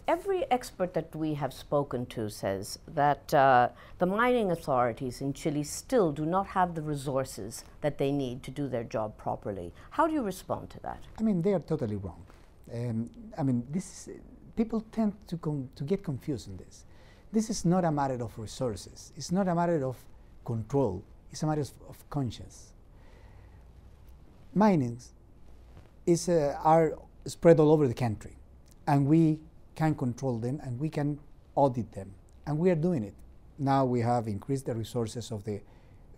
Every expert that we have spoken to says that the mining authorities in Chile still do not have the resources that they need to do their job properly. How do you respond to that? I mean, they are totally wrong. I mean, people tend to get confused in this. This is not a matter of resources. It's not a matter of control. It's a matter of conscience. Minings are spread all over the country, and we can control them and we can audit them, and we are doing it. Now we have increased the resources of the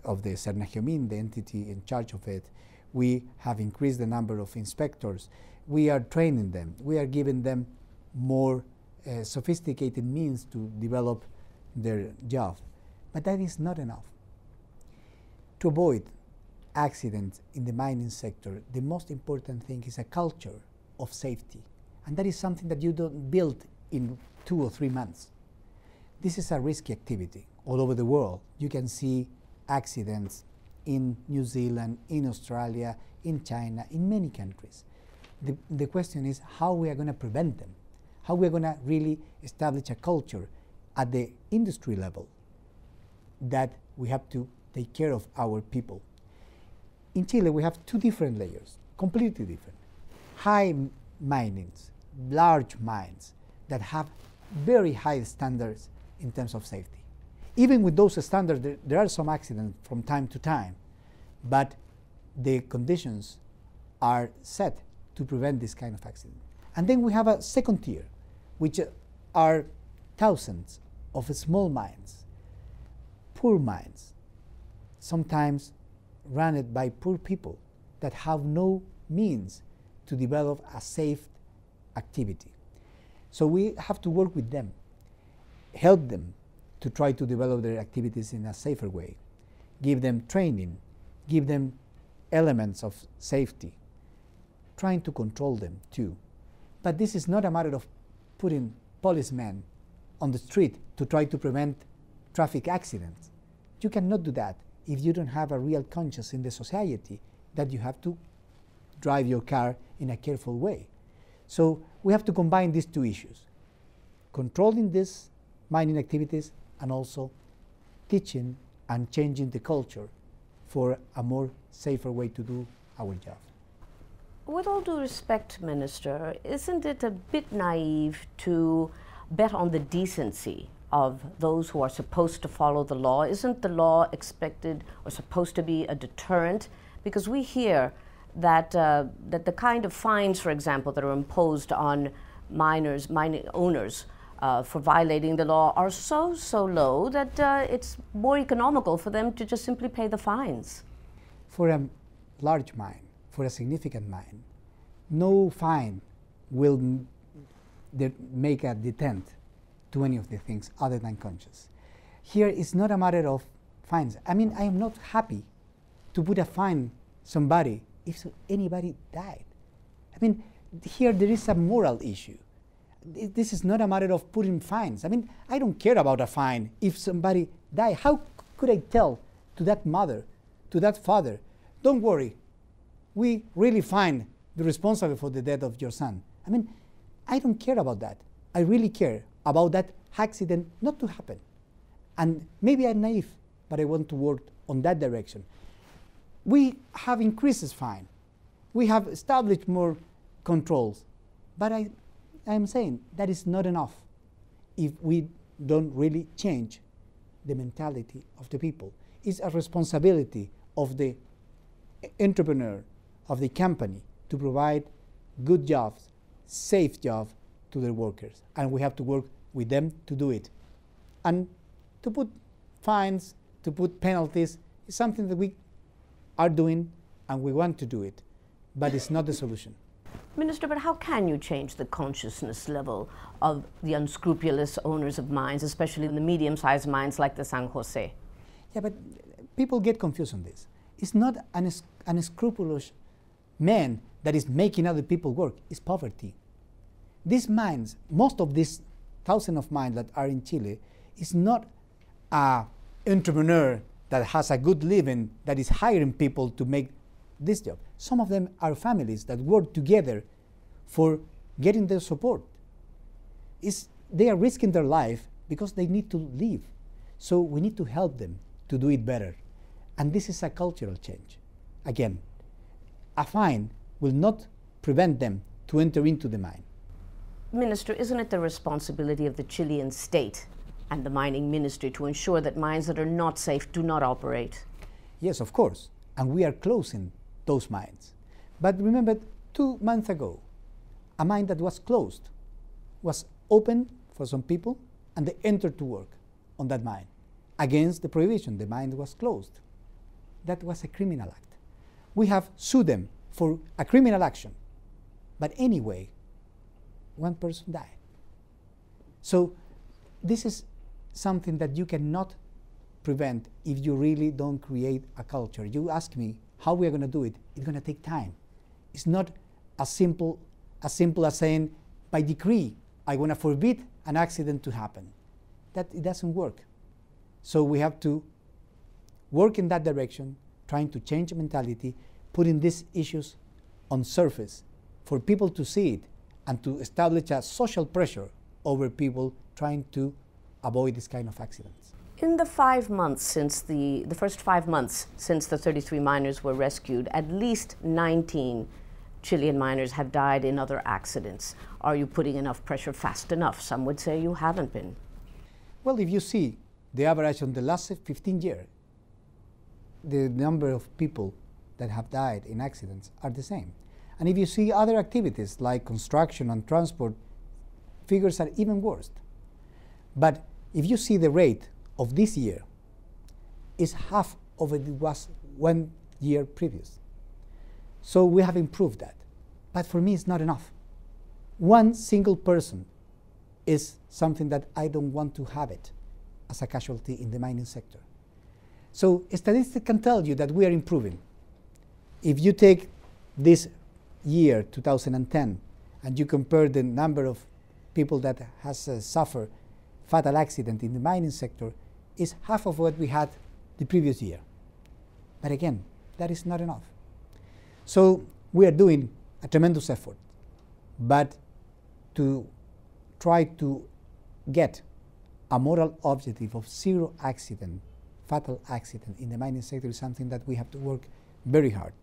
Cernajeomín, the entity in charge of it. We have increased the number of inspectors. We are training them. We are giving them more sophisticated means to develop their job. But that is not enough. To avoid accidents in the mining sector, the most important thing is a culture of safety. And that is something that you don't build in 2 or 3 months. This is a risky activity. All over the world, you can see accidents in New Zealand, in Australia, in China, in many countries. The question is how we are going to prevent them, how we are going to really establish a culture at the industry level that we have to take care of our people. In Chile, we have 2 different layers, completely different. High minings, large mines that have very high standards in terms of safety. Even with those standards, there are some accidents from time to time, but the conditions are set to prevent this kind of accident. And then we have a second tier, which are thousands of small mines, poor mines, sometimes run by poor people that have no means to develop a safe activity. So we have to work with them, help them to try to develop their activities in a safer way, give them training, give them elements of safety, trying to control them too. But this is not a matter of putting policemen on the street to try to prevent traffic accidents. You cannot do that if you don't have a real conscience in the society that you have to drive your car in a careful way. So we have to combine these 2 issues, controlling these mining activities and also teaching and changing the culture for a more safer way to do our job. With all due respect, Minister, isn't it a bit naive to bet on the decency of those who are supposed to follow the law? Isn't the law expected or supposed to be a deterrent? Because we hear that the kind of fines, for example, that are imposed on mining owners for violating the law are so low that it's more economical for them to just simply pay the fines. For a large mine, for a significant mine, no fine will make a detent to any of the things other than conscience. Here it's not a matter of fines. I mean, I am not happy to put a fine somebody if anybody died. I mean, here there is a moral issue. This is not a matter of putting fines. I mean, I don't care about a fine if somebody died. How could I tell to that mother, to that father, don't worry, we really find the responsible for the death of your son? I mean, I don't care about that. I really care about that accident not to happen. And maybe I'm naive, but I want to work on that direction. We have increased fine. We have established more controls. But I'm saying that is not enough if we don't really change the mentality of the people. It's a responsibility of the entrepreneur, of the company, to provide good jobs, safe jobs to their workers. And we have to work with them to do it. And to put fines, to put penalties, is something that we are doing and we want to do it, but it's not the solution. Minister, but how can you change the consciousness level of the unscrupulous owners of mines, especially in the medium-sized mines like the San Jose? Yeah, but people get confused on this. It's not an unscrupulous man that is making other people work. It's poverty. These mines, most of these thousands of mines that are in Chile, is not an entrepreneur that has a good living that is hiring people to make this job. Some of them are families that work together for getting their support. they are risking their life because they need to live. So we need to help them to do it better. And this is a cultural change. Again, a fine will not prevent them to enter into the mine. Minister, isn't it the responsibility of the Chilean state and the mining ministry to ensure that mines that are not safe do not operate? Yes, of course. And we are closing those mines. But remember, 2 months ago, a mine that was closed was open for some people, and they entered to work on that mine against the prohibition. The mine was closed. That was a criminal act. We have sued them for a criminal action. But anyway, one person died. So this is something that you cannot prevent if you really don't create a culture. You ask me how we are going to do it. It's going to take time. It's not as simple as saying, by decree, I want to forbid an accident to happen. That it doesn't work. So we have to work in that direction, trying to change mentality, putting these issues on surface for people to see it and to establish a social pressure over people trying to avoid this kind of accidents. In the 5 months since the first 5 months since the 33 miners were rescued, at least 19 Chilean miners have died in other accidents. Are you putting enough pressure fast enough? Some would say you haven't been. Well, if you see the average on the last 15 years, the number of people that have died in accidents are the same. And if you see other activities like construction and transport, figures are even worse. But if you see the rate of this year, is half of it was 1 year previous. So we have improved that. But for me, it's not enough. One single person is something that I don't want to have it as a casualty in the mining sector. So statistics can tell you that we are improving. If you take this year, 2010, and you compare the number of people that has suffered fatal accident in the mining sector, is half of what we had the previous year. But again, that is not enough. So we are doing a tremendous effort, but to try to get a moral objective of zero accident, fatal accident in the mining sector is something that we have to work very hard.